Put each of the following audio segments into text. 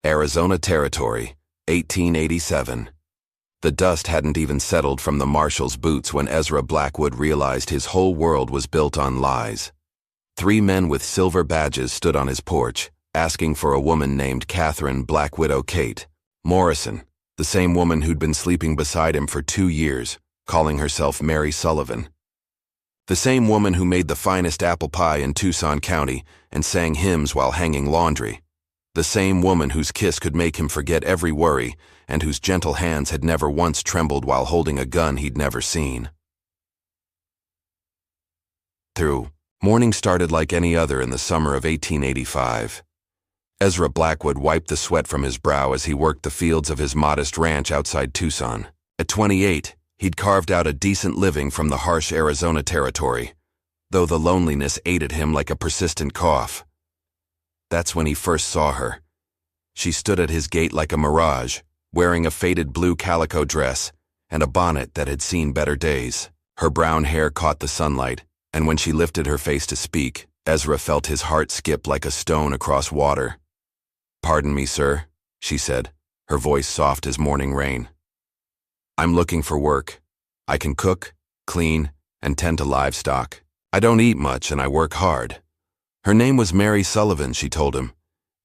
Arizona Territory, 1887. The dust hadn't even settled from the Marshals' boots when Ezra Blackwood realized his whole world was built on lies. 3 men with silver badges stood on his porch, asking for a woman named Katherine Black Widow Kate Morrison, the same woman who'd been sleeping beside him for 2 years, calling herself Mary Sullivan. The same woman who made the finest apple pie in Tucson County and sang hymns while hanging laundry. The same woman whose kiss could make him forget every worry and whose gentle hands had never once trembled while holding a gun he'd never seen. Morning started like any other in the summer of 1885. Ezra Blackwood wiped the sweat from his brow as he worked the fields of his modest ranch outside Tucson. At 28, he'd carved out a decent living from the harsh Arizona Territory, though the loneliness ate at him like a persistent cough. That's when he first saw her. She stood at his gate like a mirage, wearing a faded blue calico dress and a bonnet that had seen better days. Her brown hair caught the sunlight, and when she lifted her face to speak, Ezra felt his heart skip like a stone across water. "Pardon me, sir," she said, her voice soft as morning rain. "I'm looking for work. I can cook, clean, and tend to livestock. I don't eat much and I work hard." Her name was Mary Sullivan, she told him.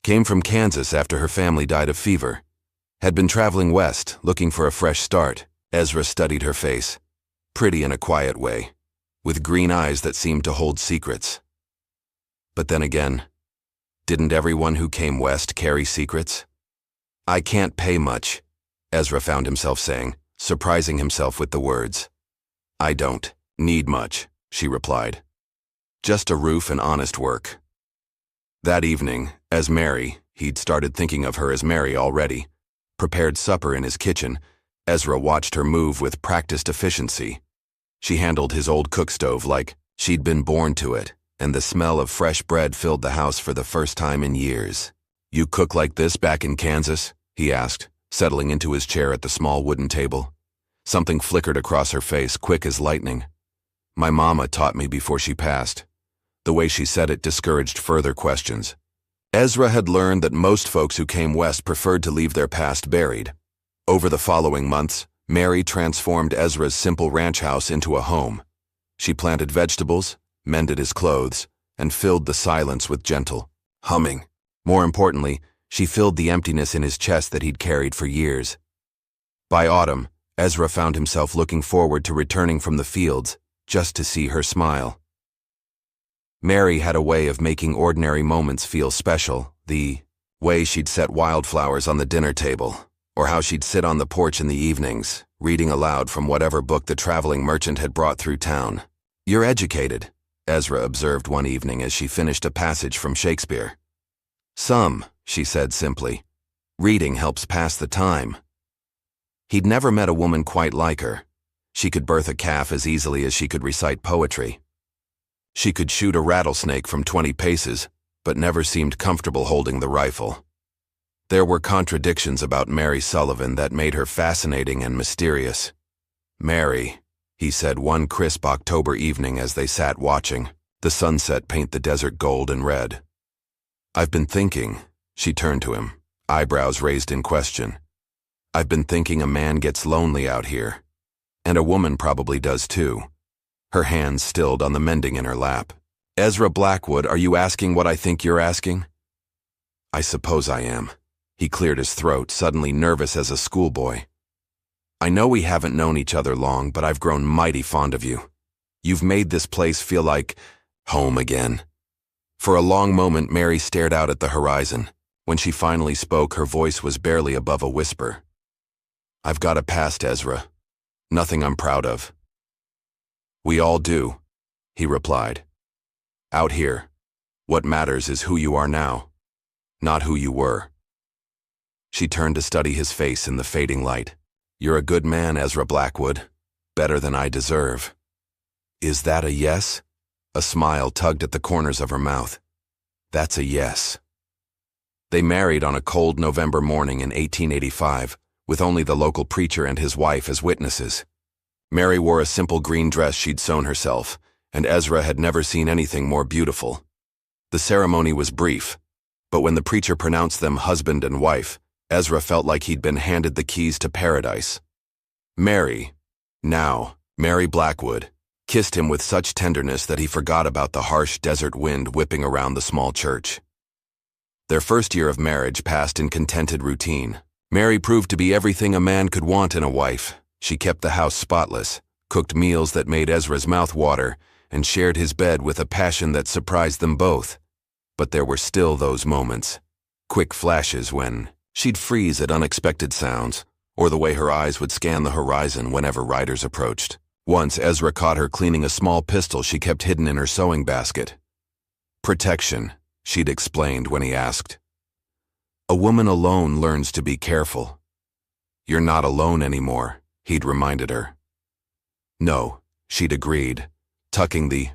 Came from Kansas after her family died of fever. Had been traveling west, looking for a fresh start. Ezra studied her face. Pretty in a quiet way, with green eyes that seemed to hold secrets. But then again, didn't everyone who came west carry secrets? "I can't pay much," Ezra found himself saying, surprising himself with the words. "I don't need much," she replied. "Just a roof and honest work." That evening, as Mary, he'd started thinking of her as Mary already, prepared supper in his kitchen, Ezra watched her move with practiced efficiency. She handled his old cook stove like she'd been born to it, and the smell of fresh bread filled the house for the first time in years. "You cook like this back in Kansas?" he asked, settling into his chair at the small wooden table. Something flickered across her face, quick as lightning. "My mama taught me before she passed." The way she said it discouraged further questions. Ezra had learned that most folks who came west preferred to leave their past buried. Over the following months, Mary transformed Ezra's simple ranch house into a home. She planted vegetables, mended his clothes, and filled the silence with gentle humming. More importantly, she filled the emptiness in his chest that he'd carried for years. By autumn, Ezra found himself looking forward to returning from the fields, just to see her smile. Mary had a way of making ordinary moments feel special, the way she'd set wildflowers on the dinner table, or how she'd sit on the porch in the evenings, reading aloud from whatever book the traveling merchant had brought through town. "You're educated," Ezra observed one evening as she finished a passage from Shakespeare. "Some," she said simply. "Reading helps pass the time." He'd never met a woman quite like her. She could birth a calf as easily as she could recite poetry. She could shoot a rattlesnake from 20 paces, but never seemed comfortable holding the rifle. There were contradictions about Mary Sullivan that made her fascinating and mysterious. "Mary," he said one crisp October evening as they sat watching the sunset paint the desert gold and red. "I've been thinking," she turned to him, eyebrows raised in question. "I've been thinking a man gets lonely out here. And a woman probably does too." Her hands stilled on the mending in her lap. "Ezra Blackwood, are you asking what I think you're asking?" "I suppose I am." He cleared his throat, suddenly nervous as a schoolboy. "I know we haven't known each other long, but I've grown mighty fond of you. You've made this place feel like home again." For a long moment, Mary stared out at the horizon. When she finally spoke, her voice was barely above a whisper. "I've got a past, Ezra. Nothing I'm proud of." "We all do," he replied. "Out here, what matters is who you are now, not who you were." She turned to study his face in the fading light. "You're a good man, Ezra Blackwood. Better than I deserve." "Is that a yes?" A smile tugged at the corners of her mouth. "That's a yes." They married on a cold November morning in 1885, with only the local preacher and his wife as witnesses. Mary wore a simple green dress she'd sewn herself, and Ezra had never seen anything more beautiful. The ceremony was brief. But when the preacher pronounced them husband and wife, Ezra felt like he'd been handed the keys to paradise. Mary, now Mary Blackwood, kissed him with such tenderness that he forgot about the harsh desert wind whipping around the small church. Their first year of marriage passed in contented routine. Mary proved to be everything a man could want in a wife. She kept the house spotless, cooked meals that made Ezra's mouth water, and shared his bed with a passion that surprised them both. But there were still those moments, quick flashes when she'd freeze at unexpected sounds, or the way her eyes would scan the horizon whenever riders approached. Once Ezra caught her cleaning a small pistol she kept hidden in her sewing basket. Protection, she'd explained when he asked. A woman alone learns to be careful. You're not alone anymore, he'd reminded her. No, she'd agreed, tucking the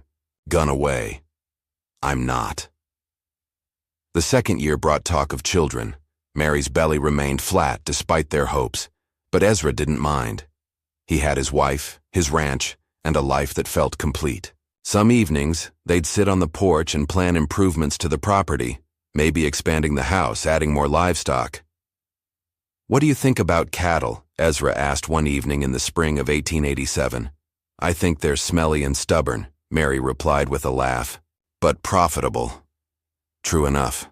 gun away. I'm not. The second year brought talk of children. Mary's belly remained flat despite their hopes, but Ezra didn't mind. He had his wife, his ranch, and a life that felt complete. Some evenings, they'd sit on the porch and plan improvements to the property, maybe expanding the house, adding more livestock. What do you think about cattle? Ezra asked one evening in the spring of 1887. I think they're smelly and stubborn, Mary replied with a laugh, but profitable. True enough.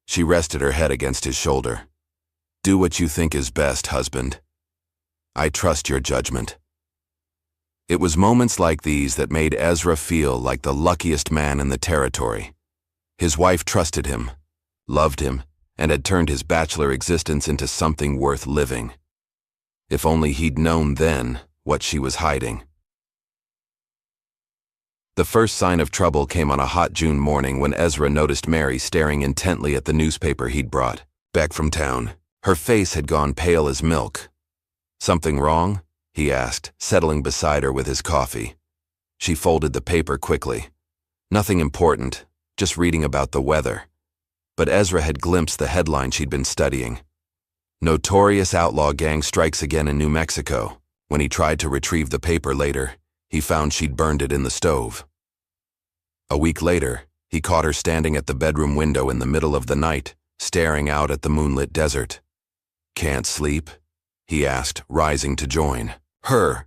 She rested her head against his shoulder. Do what you think is best, husband. I trust your judgment. It was moments like these that made Ezra feel like the luckiest man in the territory. His wife trusted him, loved him, and had turned his bachelor existence into something worth living. If only he'd known then what she was hiding. The first sign of trouble came on a hot June morning when Ezra noticed Mary staring intently at the newspaper he'd brought back from town. Her face had gone pale as milk. Something wrong? He asked, settling beside her with his coffee. She folded the paper quickly. Nothing important, just reading about the weather. But Ezra had glimpsed the headline she'd been studying. Notorious outlaw gang strikes again in New Mexico. When he tried to retrieve the paper later, he found she'd burned it in the stove. A week later, he caught her standing at the bedroom window in the middle of the night, staring out at the moonlit desert. Can't sleep? He asked, rising to join her.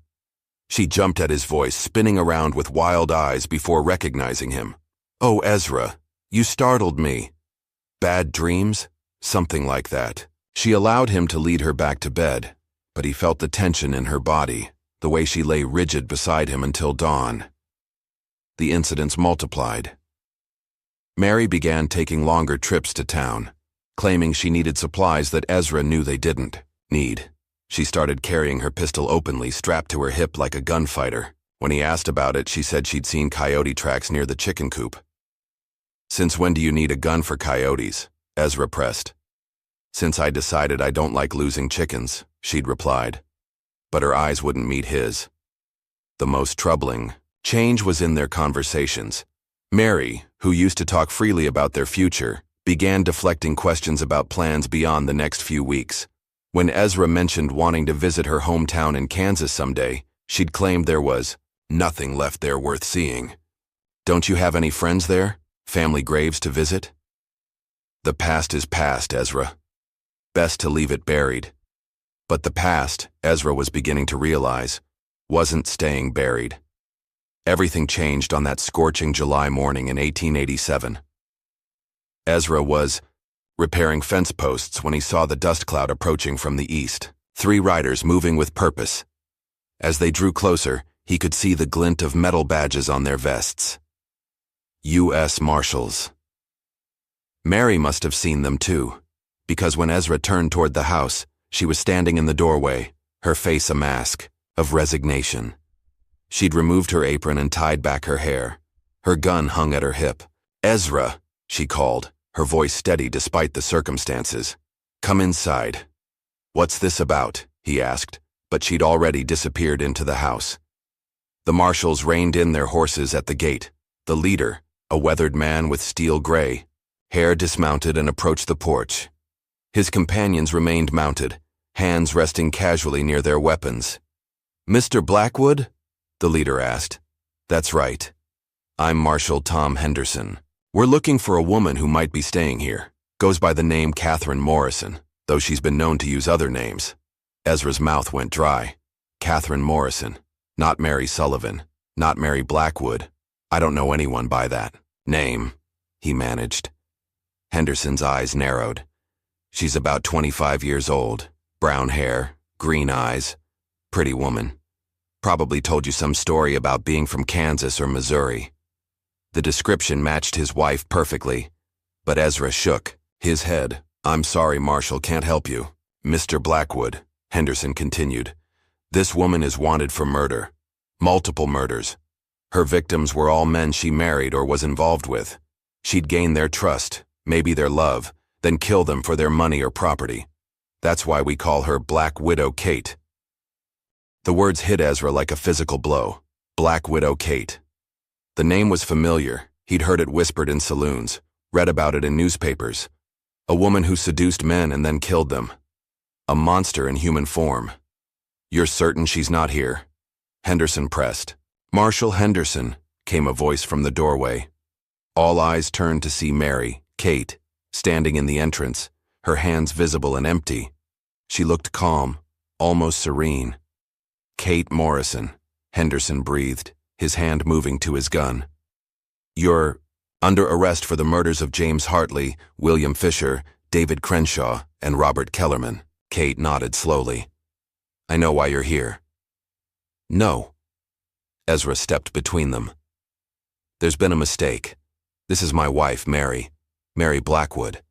She jumped at his voice, spinning around with wild eyes before recognizing him. Oh, Ezra, you startled me. Bad dreams? Something like that. She allowed him to lead her back to bed, but he felt the tension in her body, the way she lay rigid beside him until dawn. The incidents multiplied. Mary began taking longer trips to town, claiming she needed supplies that Ezra knew they didn't need. She started carrying her pistol openly, strapped to her hip like a gunfighter. When he asked about it, she said she'd seen coyote tracks near the chicken coop. Since when do you need a gun for coyotes? Ezra pressed. Since I decided I don't like losing chickens, she'd replied. But her eyes wouldn't meet his. The most troubling change was in their conversations. Mary, who used to talk freely about their future, began deflecting questions about plans beyond the next few weeks. When Ezra mentioned wanting to visit her hometown in Kansas someday, she'd claimed there was nothing left there worth seeing. Don't you have any friends there? Family graves to visit? The past is past, Ezra. Best to leave it buried. But the past, Ezra was beginning to realize, wasn't staying buried. Everything changed on that scorching July morning in 1887. Ezra was repairing fence posts when he saw the dust cloud approaching from the east. 3 riders moving with purpose. As they drew closer, he could see the glint of metal badges on their vests. U.S. Marshals. Mary must have seen them too, because when Ezra turned toward the house, she was standing in the doorway, her face a mask of resignation. She'd removed her apron and tied back her hair. Her gun hung at her hip. Ezra, she called, her voice steady despite the circumstances. Come inside. What's this about? He asked, but she'd already disappeared into the house. The marshals reined in their horses at the gate. The leader, a weathered man with steel gray hair, dismounted and approached the porch. His companions remained mounted, hands resting casually near their weapons. Mr. Blackwood? The leader asked. That's right. I'm Marshal Tom Henderson. We're looking for a woman who might be staying here. Goes by the name Katherine Morrison, though she's been known to use other names. Ezra's mouth went dry. Katherine Morrison, not Mary Sullivan, not Mary Blackwood. I don't know anyone by that name, he managed. Henderson's eyes narrowed. She's about 25 years old, brown hair, green eyes, pretty woman. Probably told you some story about being from Kansas or Missouri. The description matched his wife perfectly, but Ezra shook his head. I'm sorry, Marshal, can't help you. Mr. Blackwood, Henderson continued, this woman is wanted for murder. Multiple murders. Her victims were all men she married or was involved with. She'd gain their trust, maybe their love, then kill them for their money or property. That's why we call her Black Widow Kate. The words hit Ezra like a physical blow. Black Widow Kate. The name was familiar. He'd heard it whispered in saloons, read about it in newspapers. A woman who seduced men and then killed them. A monster in human form. You're certain she's not here? Henderson pressed. Marshal Henderson, came a voice from the doorway. All eyes turned to see Mary, Kate, standing in the entrance, her hands visible and empty. She looked calm, almost serene. Kate Morrison, Henderson breathed, his hand moving to his gun. You're under arrest for the murders of James Hartley, William Fisher, David Crenshaw, and Robert Kellerman. Kate nodded slowly. I know why you're here. No. Ezra stepped between them. There's been a mistake. This is my wife, Mary Blackwood.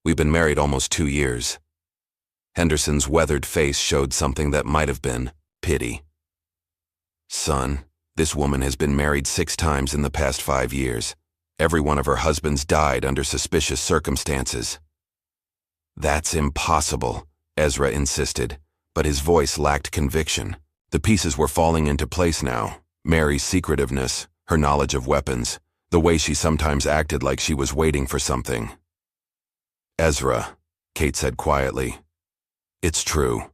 We've been married almost 2 years. Henderson's weathered face showed something that might have been pity. Son, this woman has been married 6 times in the past 5 years. Every one of her husbands died under suspicious circumstances. That's impossible, Ezra insisted, but his voice lacked conviction. The pieces were falling into place now. Mary's secretiveness, her knowledge of weapons, the way she sometimes acted like she was waiting for something. Ezra, Kate said quietly. It's true.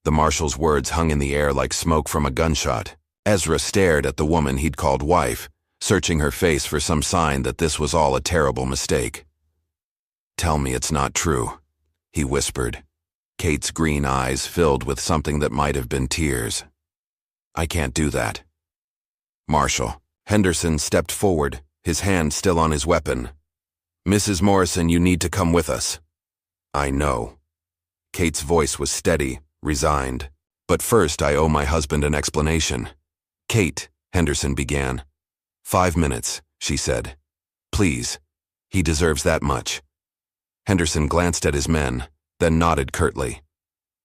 The marshal's words hung in the air like smoke from a gunshot. Ezra stared at the woman he'd called wife, searching her face for some sign that this was all a terrible mistake. Tell me it's not true, he whispered. Kate's green eyes filled with something that might have been tears. I can't do that. Marshal. Henderson stepped forward, his hand still on his weapon. Mrs. Morrison, you need to come with us. I know. Kate's voice was steady, resigned. But first I owe my husband an explanation. Kate, Henderson began. 5 minutes, she said. Please. He deserves that much. Henderson glanced at his men, then nodded curtly.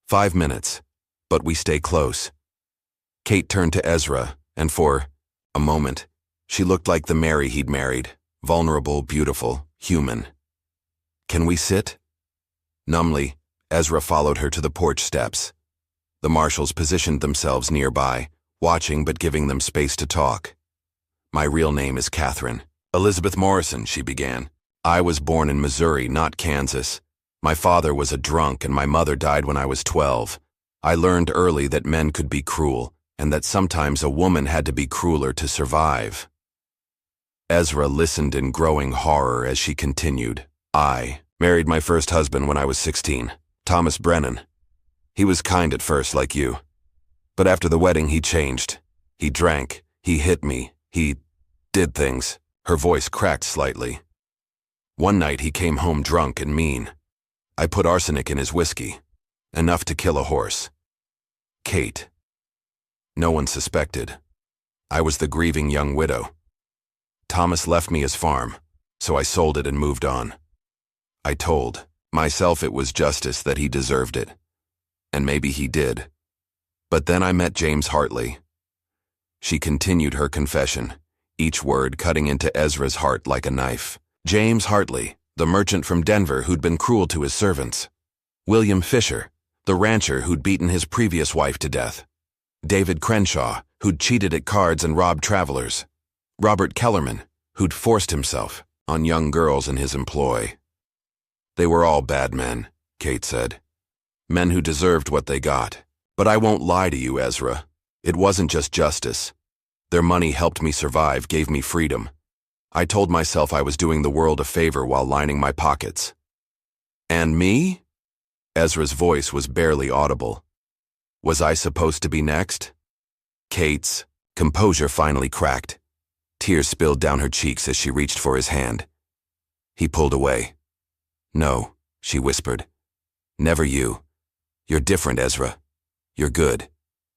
5 minutes, but we stay close. Kate turned to Ezra, and for a moment, she looked like the Mary he'd married, vulnerable, beautiful, human. Can we sit? Numbly, Ezra followed her to the porch steps. The marshals positioned themselves nearby, watching but giving them space to talk. My real name is Katherine. Elizabeth Morrison, she began. I was born in Missouri, not Kansas. My father was a drunk and my mother died when I was 12. I learned early that men could be cruel, and that sometimes a woman had to be crueler to survive. Ezra listened in growing horror as she continued. I married my first husband when I was 16, Thomas Brennan. He was kind at first, like you. But after the wedding, he changed. He drank, he hit me, he did things. Her voice cracked slightly. One night he came home drunk and mean. I put arsenic in his whiskey, enough to kill a horse. Kate. No one suspected. I was the grieving young widow. Thomas left me his farm, so I sold it and moved on. I told myself it was justice, that he deserved it. And maybe he did. But then I met James Hartley. She continued her confession, each word cutting into Ezra's heart like a knife. James Hartley, the merchant from Denver who'd been cruel to his servants. William Fisher, the rancher who'd beaten his previous wife to death. David Crenshaw, who'd cheated at cards and robbed travelers. Robert Kellerman, who'd forced himself on young girls in his employ. They were all bad men, Kate said. Men who deserved what they got. But I won't lie to you, Ezra. It wasn't just justice. Their money helped me survive, gave me freedom. I told myself I was doing the world a favor while lining my pockets. And me? Ezra's voice was barely audible. Was I supposed to be next? Kate's composure finally cracked. Tears spilled down her cheeks as she reached for his hand. He pulled away. No, she whispered. Never you. You're different, Ezra. You're good.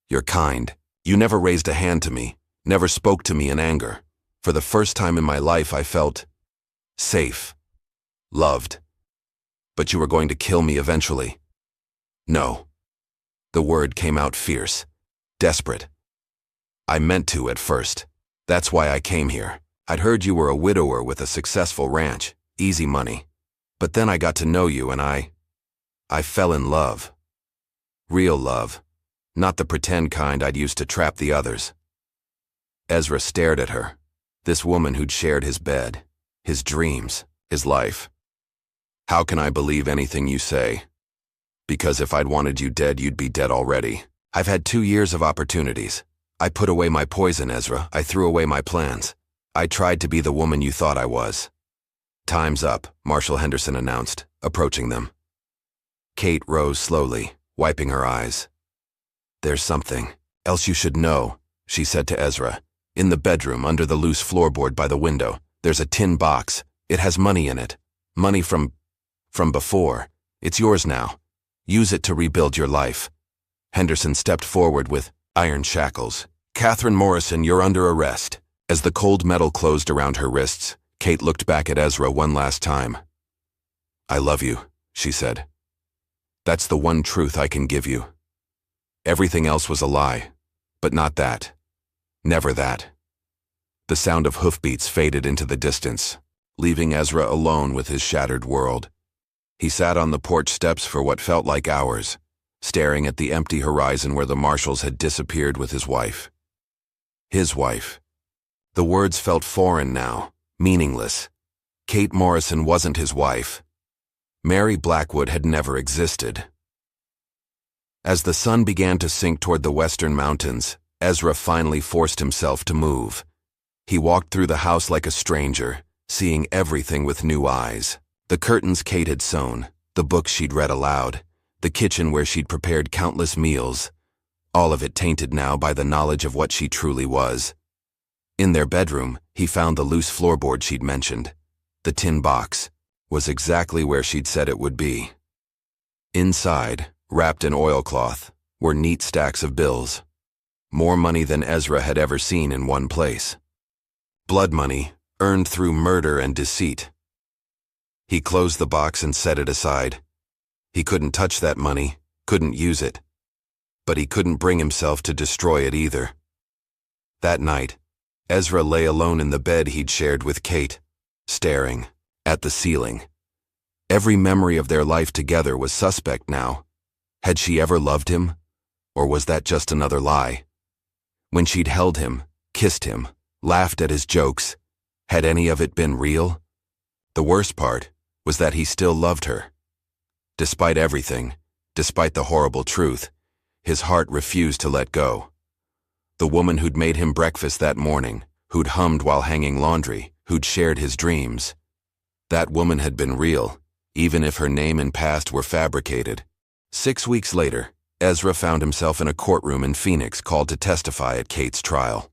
You're kind. You never raised a hand to me, never spoke to me in anger. For the first time in my life, I felt safe, loved. But you were going to kill me eventually. No. The word came out fierce, desperate. I meant to at first. That's why I came here. I'd heard you were a widower with a successful ranch, easy money. But then I got to know you and I fell in love. Real love. Not the pretend kind I'd used to trap the others. Ezra stared at her, this woman who'd shared his bed, his dreams, his life. How can I believe anything you say? Because if I'd wanted you dead, you'd be dead already. I've had 2 years of opportunities. I put away my poison, Ezra. I threw away my plans. I tried to be the woman you thought I was. Time's up, Marshal Henderson announced, approaching them. Kate rose slowly, wiping her eyes. There's something else you should know, she said to Ezra. In the bedroom, under the loose floorboard by the window, there's a tin box. It has money in it. Money from before. It's yours now. Use it to rebuild your life. Henderson stepped forward with iron shackles. Katherine Morrison, you're under arrest. As the cold metal closed around her wrists, Kate looked back at Ezra one last time. I love you, she said. That's the one truth I can give you. Everything else was a lie, but not that. Never that. The sound of hoofbeats faded into the distance, leaving Ezra alone with his shattered world. He sat on the porch steps for what felt like hours, staring at the empty horizon where the Marshals had disappeared with his wife. His wife. The words felt foreign now, meaningless. Kate Morrison wasn't his wife. Mary Blackwood had never existed. As the sun began to sink toward the western mountains, Ezra finally forced himself to move. He walked through the house like a stranger, seeing everything with new eyes. The curtains Kate had sewn, the books she'd read aloud, the kitchen where she'd prepared countless meals, all of it tainted now by the knowledge of what she truly was. In their bedroom, he found the loose floorboard she'd mentioned. The tin box was exactly where she'd said it would be. Inside, wrapped in oilcloth, were neat stacks of bills. More money than Ezra had ever seen in one place. Blood money, earned through murder and deceit. He closed the box and set it aside. He couldn't touch that money, couldn't use it. But he couldn't bring himself to destroy it either. That night, Ezra lay alone in the bed he'd shared with Kate, staring at the ceiling. Every memory of their life together was suspect now. Had she ever loved him? Or was that just another lie? When she'd held him, kissed him, laughed at his jokes, had any of it been real? The worst part was that he still loved her. Despite everything, despite the horrible truth, his heart refused to let go. The woman who'd made him breakfast that morning, who'd hummed while hanging laundry, who'd shared his dreams. That woman had been real, even if her name and past were fabricated. 6 weeks later, Ezra found himself in a courtroom in Phoenix called to testify at Kate's trial.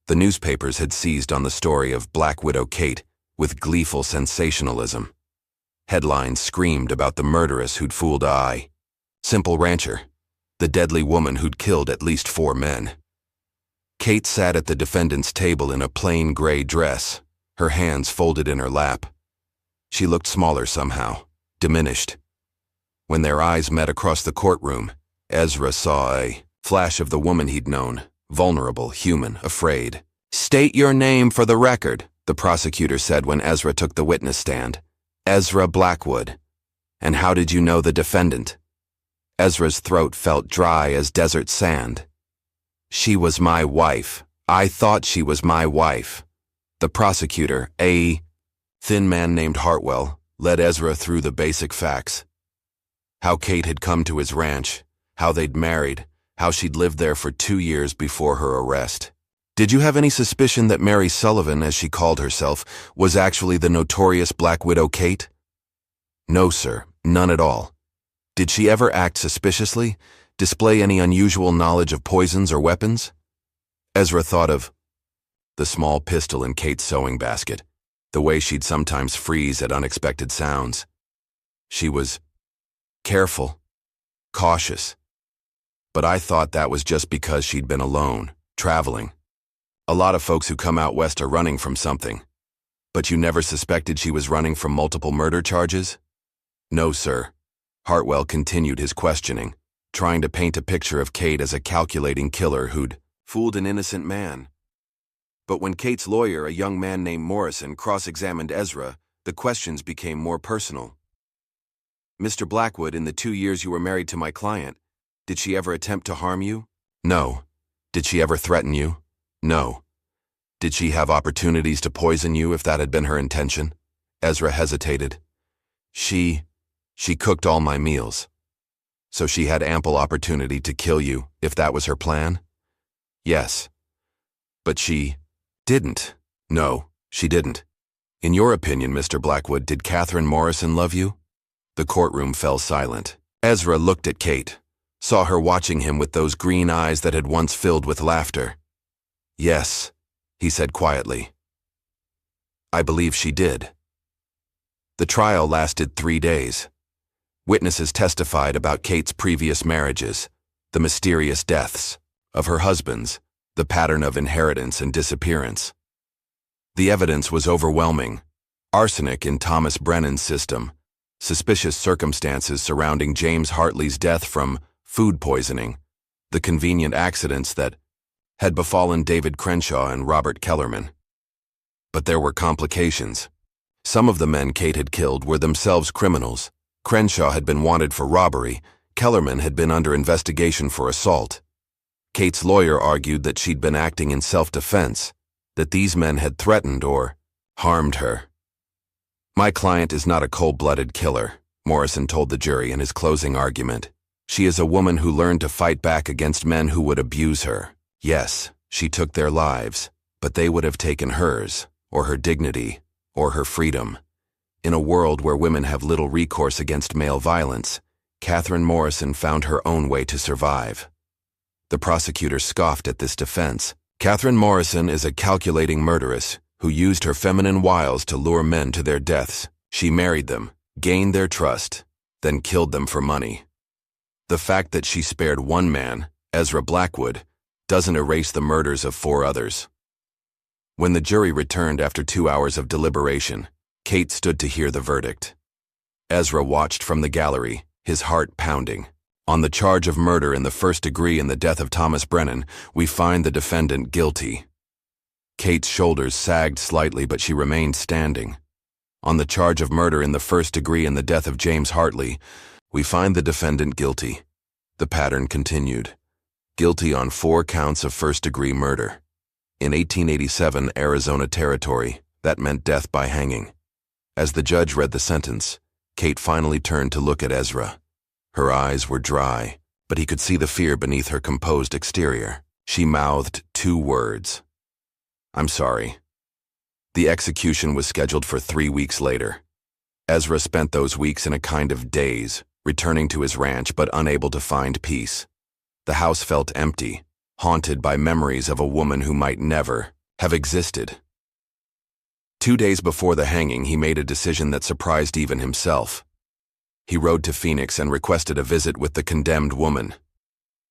The newspapers had seized on the story of Black Widow Kate with gleeful sensationalism. Headlines screamed about the murderess who'd fooled I. Simple rancher, the deadly woman who'd killed at least 4 men. Kate sat at the defendant's table in a plain gray dress, her hands folded in her lap. She looked smaller somehow, diminished. When their eyes met across the courtroom, Ezra saw a flash of the woman he'd known, vulnerable, human, afraid. "State your name for the record," the prosecutor said when Ezra took the witness stand. "Ezra Blackwood. And how did you know the defendant?" Ezra's throat felt dry as desert sand. "She was my wife. I thought she was my wife." The prosecutor, a thin man named Hartwell, led Ezra through the basic facts. How Kate had come to his ranch, how they'd married, how she'd lived there for 2 years before her arrest. "Did you have any suspicion that Mary Sullivan, as she called herself, was actually the notorious Black Widow Kate?" No, sir, none at all. Did she ever act suspiciously? Display any unusual knowledge of poisons or weapons? Ezra thought of the small pistol in Kate's sewing basket, the way she'd sometimes freeze at unexpected sounds. She was careful, cautious. But I thought that was just because she'd been alone, traveling. A lot of folks who come out west are running from something. But you never suspected she was running from multiple murder charges? No, sir. Hartwell continued his questioning, trying to paint a picture of Kate as a calculating killer who'd fooled an innocent man. But when Kate's lawyer, a young man named Morrison, cross-examined Ezra, the questions became more personal. Mr. Blackwood, in the 2 years you were married to my client, did she ever attempt to harm you? No. Did she ever threaten you? No. Did she have opportunities to poison you if that had been her intention? Ezra hesitated. She cooked all my meals. So she had ample opportunity to kill you if that was her plan? Yes. But she didn't. No, she didn't. In your opinion, Mr. Blackwood, did Katherine Morrison love you? The courtroom fell silent. Ezra looked at Kate, saw her watching him with those green eyes that had once filled with laughter. Yes, he said quietly. I believe she did. The trial lasted 3 days. Witnesses testified about Kate's previous marriages, the mysterious deaths of her husbands, the pattern of inheritance and disappearance. The evidence was overwhelming. Arsenic in Thomas Brennan's system, suspicious circumstances surrounding James Hartley's death from food poisoning, the convenient accidents that had befallen David Crenshaw and Robert Kellerman. But there were complications. Some of the men Kate had killed were themselves criminals. Crenshaw had been wanted for robbery. Kellerman had been under investigation for assault. Kate's lawyer argued that she'd been acting in self-defense, that these men had threatened or harmed her. My client is not a cold-blooded killer, Morrison told the jury in his closing argument. She is a woman who learned to fight back against men who would abuse her. Yes, she took their lives, but they would have taken hers, or her dignity, or her freedom. In a world where women have little recourse against male violence, Katherine Morrison found her own way to survive. The prosecutor scoffed at this defense. Katherine Morrison is a calculating murderess who used her feminine wiles to lure men to their deaths. She married them, gained their trust, then killed them for money. The fact that she spared one man, Ezra Blackwood, doesn't erase the murders of 4 others. When the jury returned after 2 hours of deliberation, Kate stood to hear the verdict. Ezra watched from the gallery, his heart pounding. On the charge of murder in the first degree in the death of Thomas Brennan, we find the defendant guilty. Kate's shoulders sagged slightly, but she remained standing. On the charge of murder in the first degree in the death of James Hartley, we find the defendant guilty. The pattern continued. Guilty on 4 counts of first-degree murder. In 1887 Arizona territory, that meant death by hanging. As the judge read the sentence, Kate finally turned to look at Ezra. Her eyes were dry, but he could see the fear beneath her composed exterior. She mouthed 2 words. I'm sorry. The execution was scheduled for 3 weeks later. Ezra spent those weeks in a kind of daze, returning to his ranch but unable to find peace. The house felt empty, haunted by memories of a woman who might never have existed. 2 days before the hanging, he made a decision that surprised even himself. He rode to Phoenix and requested a visit with the condemned woman.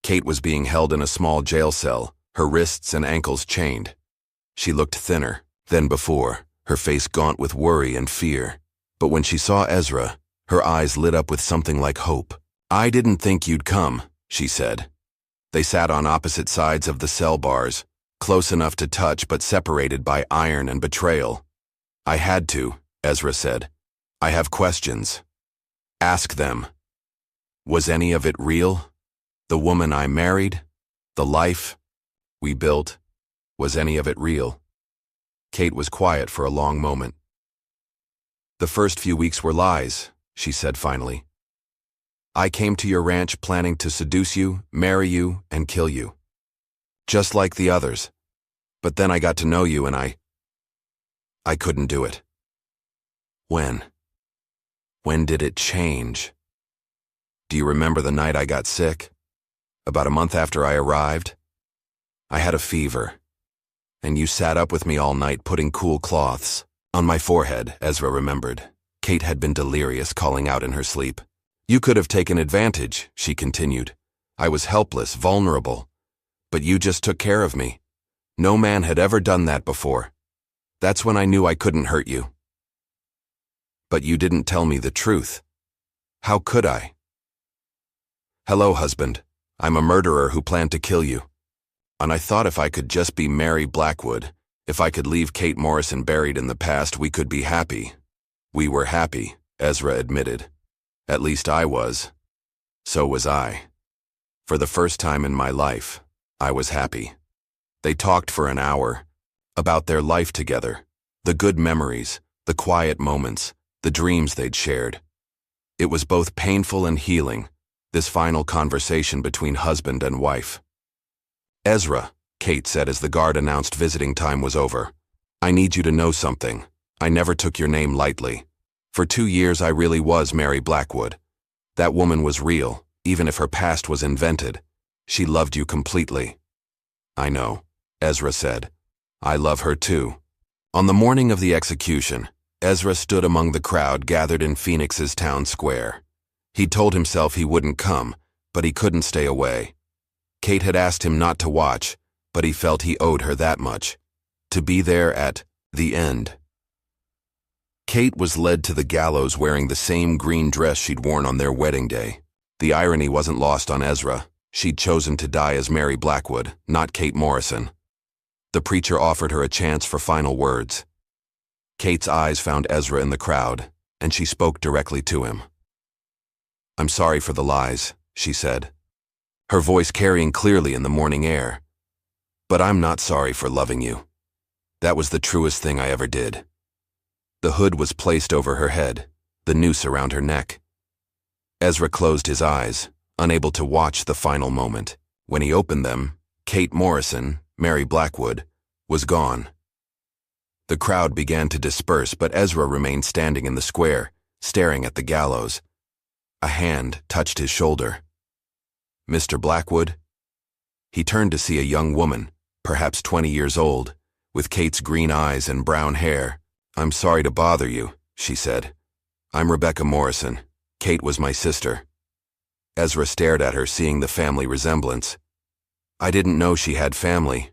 Kate was being held in a small jail cell, her wrists and ankles chained. She looked thinner than before, her face gaunt with worry and fear. But when she saw Ezra, her eyes lit up with something like hope. I didn't think you'd come, she said. They sat on opposite sides of the cell bars, close enough to touch but separated by iron and betrayal. I had to, Ezra said. I have questions. Ask them. Was any of it real? The woman I married? The life we built? Was any of it real? Kate was quiet for a long moment. The first few weeks were lies, she said finally. I came to your ranch planning to seduce you, marry you, and kill you. Just like the others. But then I got to know you and I couldn't do it. When? When did it change? Do you remember the night I got sick? About a month after I arrived? I had a fever, and you sat up with me all night putting cool cloths on my forehead, Ezra remembered. Kate had been delirious, calling out in her sleep. You could have taken advantage, she continued. I was helpless, vulnerable. But you just took care of me. No man had ever done that before. That's when I knew I couldn't hurt you. But you didn't tell me the truth. How could I? Hello, husband. I'm a murderer who planned to kill you. And I thought if I could just be Mary Blackwood, if I could leave Kate Morrison buried in the past, we could be happy. We were happy, Ezra admitted. At least I was. So was I. For the first time in my life, I was happy. They talked for an hour about their life together, the good memories, the quiet moments, the dreams they'd shared. It was both painful and healing, this final conversation between husband and wife. Ezra, Kate said as the guard announced visiting time was over. I need you to know something. I never took your name lightly. For 2 years I really was Mary Blackwood. That woman was real, even if her past was invented. She loved you completely. I know, Ezra said. I love her too. On the morning of the execution, Ezra stood among the crowd gathered in Phoenix's town square. He'd told himself he wouldn't come, but he couldn't stay away. Kate had asked him not to watch, but he felt he owed her that much. To be there at the end. Kate was led to the gallows wearing the same green dress she'd worn on their wedding day. The irony wasn't lost on Ezra. She'd chosen to die as Mary Blackwood, not Kate Morrison. The preacher offered her a chance for final words. Kate's eyes found Ezra in the crowd, and she spoke directly to him. I'm sorry for the lies, she said, her voice carrying clearly in the morning air. But I'm not sorry for loving you. That was the truest thing I ever did. The hood was placed over her head, the noose around her neck. Ezra closed his eyes, unable to watch the final moment. When he opened them, Kate Morrison, Mary Blackwood, was gone. The crowd began to disperse, but Ezra remained standing in the square, staring at the gallows. A hand touched his shoulder. Mr. Blackwood? He turned to see a young woman, perhaps 20 years old, with Kate's green eyes and brown hair. I'm sorry to bother you, she said. I'm Rebecca Morrison. Kate was my sister. Ezra stared at her, seeing the family resemblance. I didn't know she had family.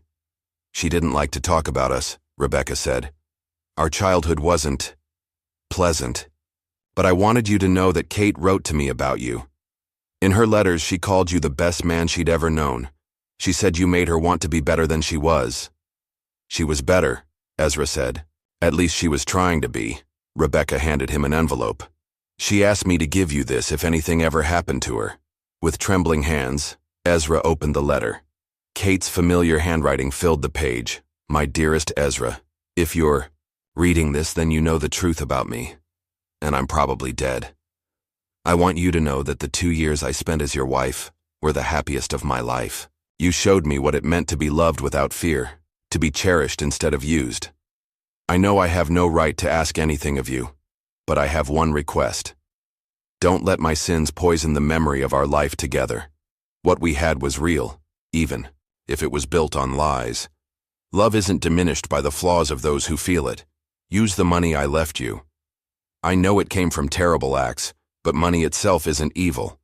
She didn't like to talk about us, Rebecca said. Our childhood wasn't pleasant. But I wanted you to know that Kate wrote to me about you. In her letters, she called you the best man she'd ever known. She said you made her want to be better than she was. She was better, Ezra said. At least she was trying to be. Rebecca handed him an envelope. She asked me to give you this if anything ever happened to her. With trembling hands, Ezra opened the letter. Kate's familiar handwriting filled the page. My dearest Ezra, if you're reading this, then you know the truth about me. And I'm probably dead. I want you to know that the 2 years I spent as your wife were the happiest of my life. You showed me what it meant to be loved without fear, to be cherished instead of used. I know I have no right to ask anything of you, but I have one request. Don't let my sins poison the memory of our life together. What we had was real, even if it was built on lies. Love isn't diminished by the flaws of those who feel it. Use the money I left you. I know it came from terrible acts, but money itself isn't evil,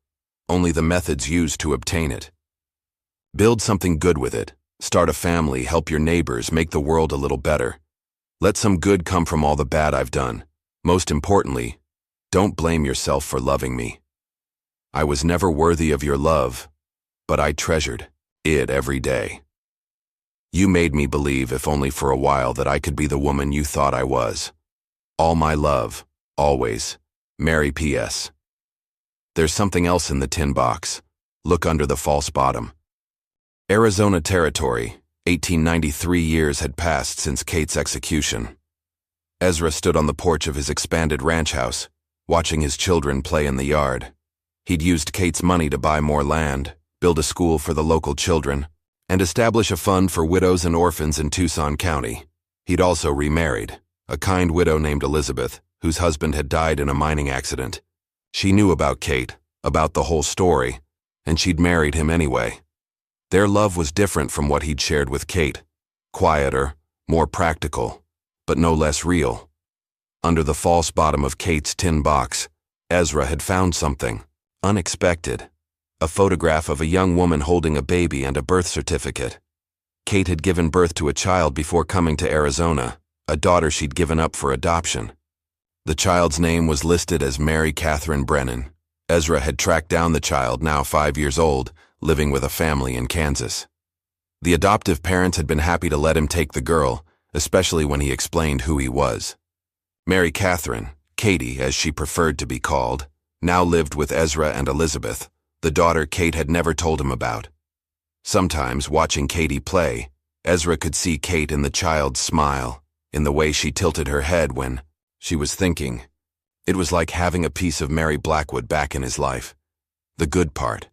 only the methods used to obtain it. Build something good with it. Start a family, help your neighbors, make the world a little better. Let some good come from all the bad I've done. Most importantly, don't blame yourself for loving me. I was never worthy of your love, but I treasured it every day. You made me believe, if only for a while, that I could be the woman you thought I was. All my love, always. Mary P.S. There's something else in the tin box. Look under the false bottom. Arizona Territory, 1893 years had passed since Kate's execution. Ezra stood on the porch of his expanded ranch house, watching his children play in the yard. He'd used Kate's money to buy more land, build a school for the local children, and establish a fund for widows and orphans in Tucson County. He'd also remarried, a kind widow named Elizabeth, whose husband had died in a mining accident. She knew about Kate, about the whole story, and she'd married him anyway. Their love was different from what he'd shared with Kate. Quieter, more practical, but no less real. Under the false bottom of Kate's tin box, Ezra had found something unexpected. A photograph of a young woman holding a baby and a birth certificate. Kate had given birth to a child before coming to Arizona, a daughter she'd given up for adoption. The child's name was listed as Mary Katherine Brennan. Ezra had tracked down the child, now 5 years old, living with a family in Kansas. The adoptive parents had been happy to let him take the girl, especially when he explained who he was. Mary Katherine, Katie as she preferred to be called, now lived with Ezra and Elizabeth, the daughter Kate had never told him about. Sometimes, watching Katie play, Ezra could see Kate in the child's smile, in the way she tilted her head when she was thinking. It was like having a piece of Mary Blackwood back in his life. The good part,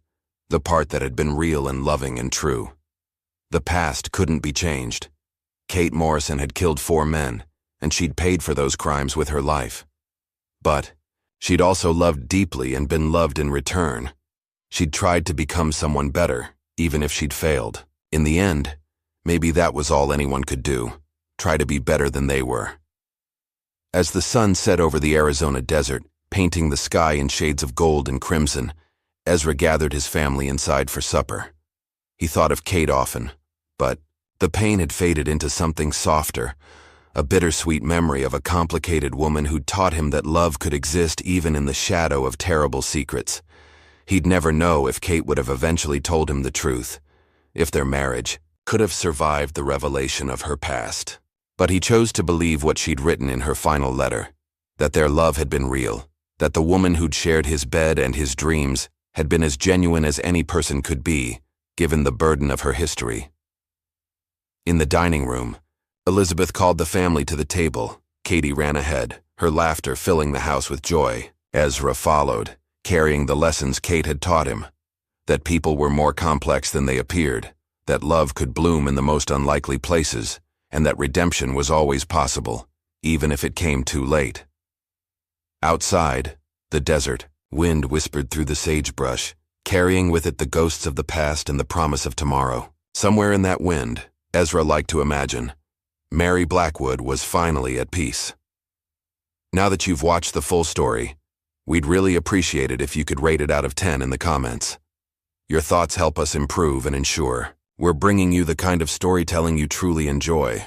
the part that had been real and loving and true. The past couldn't be changed. Kate Morrison had killed 4 men, and she'd paid for those crimes with her life. But she'd also loved deeply and been loved in return. She'd tried to become someone better, even if she'd failed. In the end, maybe that was all anyone could do, try to be better than they were. As the sun set over the Arizona desert, painting the sky in shades of gold and crimson, Ezra gathered his family inside for supper. He thought of Kate often, but the pain had faded into something softer, a bittersweet memory of a complicated woman who'd taught him that love could exist even in the shadow of terrible secrets. He'd never know if Kate would have eventually told him the truth, if their marriage could have survived the revelation of her past. But he chose to believe what she'd written in her final letter, that their love had been real, that the woman who'd shared his bed and his dreams had been as genuine as any person could be, given the burden of her history. In the dining room, Elizabeth called the family to the table. Katie ran ahead, her laughter filling the house with joy. Ezra followed, carrying the lessons Kate had taught him, that people were more complex than they appeared, that love could bloom in the most unlikely places, and that redemption was always possible, even if it came too late. Outside, the desert, wind whispered through the sagebrush, carrying with it the ghosts of the past and the promise of tomorrow. Somewhere in that wind, Ezra liked to imagine, Mary Blackwood was finally at peace. Now that you've watched the full story, we'd really appreciate it if you could rate it out of 10 in the comments. Your thoughts help us improve and ensure we're bringing you the kind of storytelling you truly enjoy.